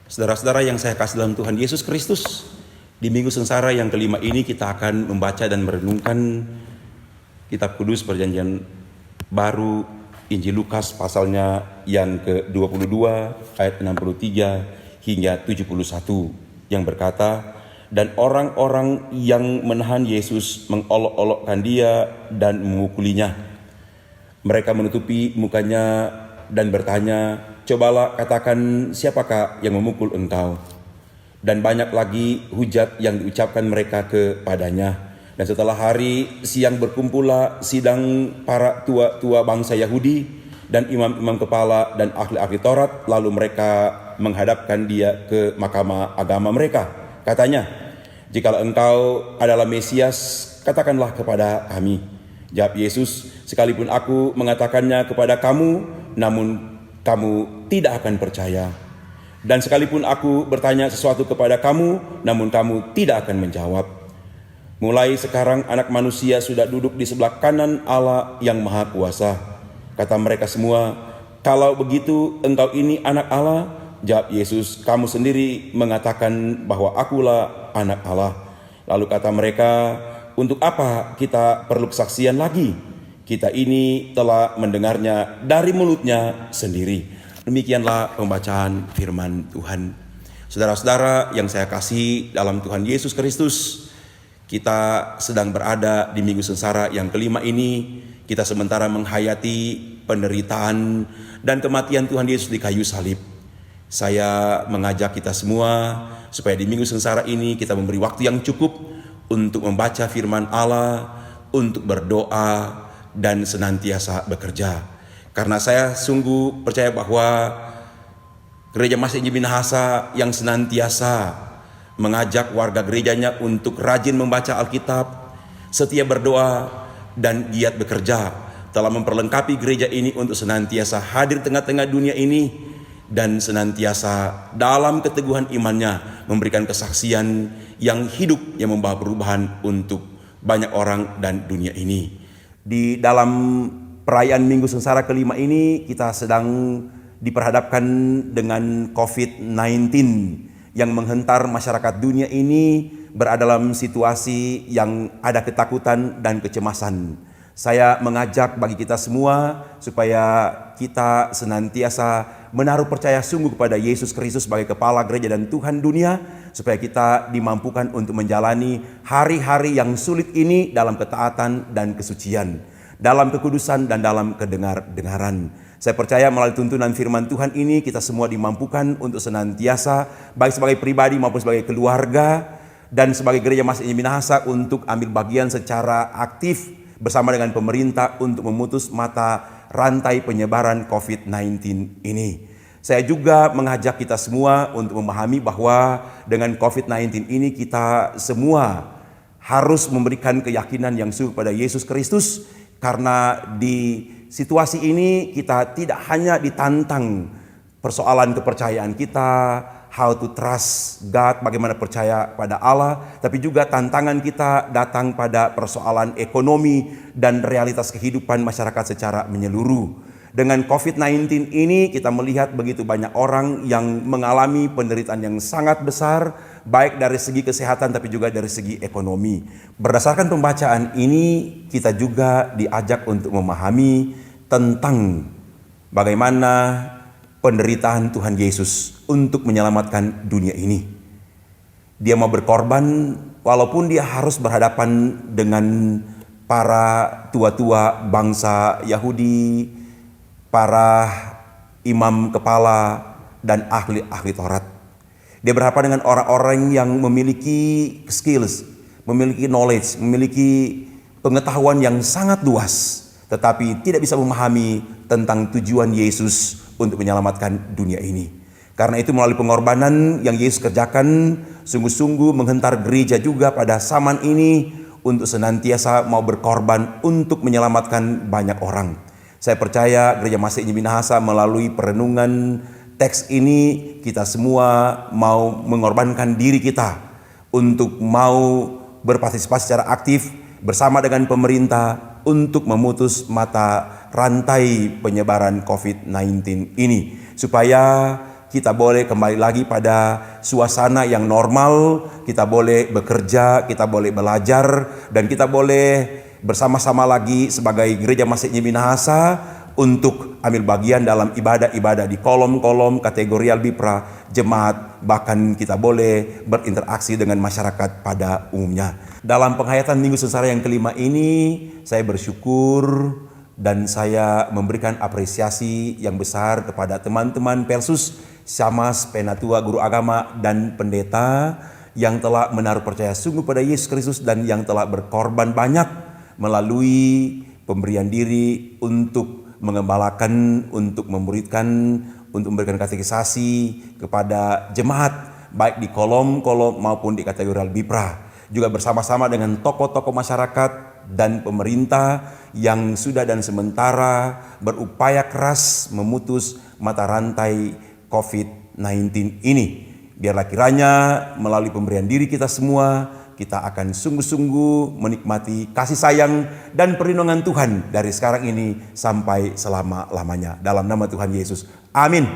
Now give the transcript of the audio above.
Saudara-saudara yang saya kasih dalam Tuhan Yesus Kristus, di Minggu Sengsara yang kelima ini kita akan membaca dan merenungkan Kitab Kudus Perjanjian Baru, Injil Lukas pasalnya yang ke-22 ayat 63 hingga 71 yang berkata, dan orang-orang yang menahan Yesus mengolok-olokkan dia dan memukulinya. Mereka menutupi mukanya dan bertanya, cobalah katakan siapakah yang memukul engkau? Dan banyak lagi hujat yang diucapkan mereka kepadanya. Dan setelah hari siang berkumpullah sidang para tua-tua bangsa Yahudi dan imam-imam kepala dan ahli-ahli Taurat. Lalu mereka menghadapkan dia ke mahkamah agama mereka. Katanya, jikalau engkau adalah Mesias, katakanlah kepada kami. Jawab Yesus, sekalipun aku mengatakannya kepada kamu, namun kamu tidak akan percaya. Dan sekalipun aku bertanya sesuatu kepada kamu, namun kamu tidak akan menjawab. Mulai sekarang anak manusia sudah duduk di sebelah kanan Allah yang Maha Kuasa. Kata mereka semua, kalau begitu engkau ini anak Allah? Jawab Yesus, kamu sendiri mengatakan bahwa akulah anak Allah. Lalu kata mereka, untuk apa kita perlu kesaksian lagi? Kita ini telah mendengarnya dari mulutnya sendiri. Demikianlah pembacaan firman Tuhan. Saudara-saudara yang saya kasih dalam Tuhan Yesus Kristus, kita sedang berada di Minggu Sengsara yang kelima ini. Kita sementara menghayati penderitaan dan kematian Tuhan Yesus di kayu salib. Saya mengajak kita semua supaya di Minggu Sengsara ini kita memberi waktu yang cukup untuk membaca firman Allah, untuk berdoa, dan senantiasa bekerja. Karena saya sungguh percaya bahwa Gereja Masih Injil Minahasa yang senantiasa mengajak warga gerejanya untuk rajin membaca Alkitab, setia berdoa, dan giat bekerja, telah memperlengkapi gereja ini untuk senantiasa hadir tengah-tengah dunia ini dan senantiasa dalam keteguhan imannya memberikan kesaksian yang hidup yang membawa perubahan untuk banyak orang dan dunia ini. Di dalam perayaan Minggu Sengsara kelima ini kita sedang diperhadapkan dengan COVID-19 yang menghentar masyarakat dunia ini berada dalam situasi yang ada ketakutan dan kecemasan. Saya mengajak bagi kita semua supaya kita senantiasa menaruh percaya sungguh kepada Yesus Kristus sebagai kepala gereja dan Tuhan dunia, supaya kita dimampukan untuk menjalani hari-hari yang sulit ini dalam ketaatan dan kesucian, dalam kekudusan dan dalam kedengaran. Saya percaya melalui tuntunan firman Tuhan ini kita semua dimampukan untuk senantiasa baik sebagai pribadi maupun sebagai keluarga dan sebagai Gereja Masih Injil Minahasa untuk ambil bagian secara aktif bersama dengan pemerintah untuk memutus mata rantai penyebaran COVID-19 ini. Saya juga mengajak kita semua untuk memahami bahwa dengan COVID-19 ini kita semua harus memberikan keyakinan yang sungguh pada Yesus Kristus, karena di situasi ini kita tidak hanya ditantang persoalan kepercayaan kita, how to trust God, bagaimana percaya pada Allah, tapi juga tantangan kita datang pada persoalan ekonomi dan realitas kehidupan masyarakat secara menyeluruh. Dengan COVID-19 ini kita melihat begitu banyak orang yang mengalami penderitaan yang sangat besar, baik dari segi kesehatan tapi juga dari segi ekonomi. Berdasarkan pembacaan ini kita juga diajak untuk memahami tentang bagaimana penderitaan Tuhan Yesus untuk menyelamatkan dunia ini. Dia mau berkorban walaupun dia harus berhadapan dengan para tua-tua bangsa Yahudi, para imam kepala dan ahli-ahli Taurat. Dia berhadapan dengan orang-orang yang memiliki skills, memiliki knowledge, memiliki pengetahuan yang sangat luas, tetapi tidak bisa memahami tentang tujuan Yesus untuk menyelamatkan dunia ini. Karena itu melalui pengorbanan yang Yesus kerjakan, sungguh-sungguh menghentar gereja juga pada zaman ini untuk senantiasa mau berkorban untuk menyelamatkan banyak orang. Saya percaya Gereja Masih Injil Minahasa melalui perenungan teks ini kita semua mau mengorbankan diri kita untuk mau berpartisipasi secara aktif bersama dengan pemerintah untuk memutus mata rantai penyebaran COVID-19 ini, supaya kita boleh kembali lagi pada suasana yang normal, kita boleh bekerja, kita boleh belajar, dan kita boleh bersama-sama lagi sebagai Gereja Masjid Minahasa untuk ambil bagian dalam ibadah-ibadah di kolom-kolom kategorial Bipra, jemaat, bahkan kita boleh berinteraksi dengan masyarakat pada umumnya. Dalam penghayatan Minggu Sengsara yang kelima ini, saya bersyukur dan saya memberikan apresiasi yang besar kepada teman-teman Persus, Syamas, Penatua, guru agama, dan pendeta yang telah menaruh percaya sungguh pada Yesus Kristus dan yang telah berkorban banyak melalui pemberian diri untuk mengembalakan, untuk memuridkan, untuk memberikan katekisasi kepada jemaat baik di kolom-kolom maupun di kategorial Bipra, juga bersama-sama dengan tokoh-tokoh masyarakat dan pemerintah yang sudah dan sementara berupaya keras memutus mata rantai COVID-19 ini. Biarlah kiranya melalui pemberian diri kita semua, kita akan sungguh-sungguh menikmati kasih sayang dan perlindungan Tuhan dari sekarang ini sampai selama-lamanya. Dalam nama Tuhan Yesus. Amin.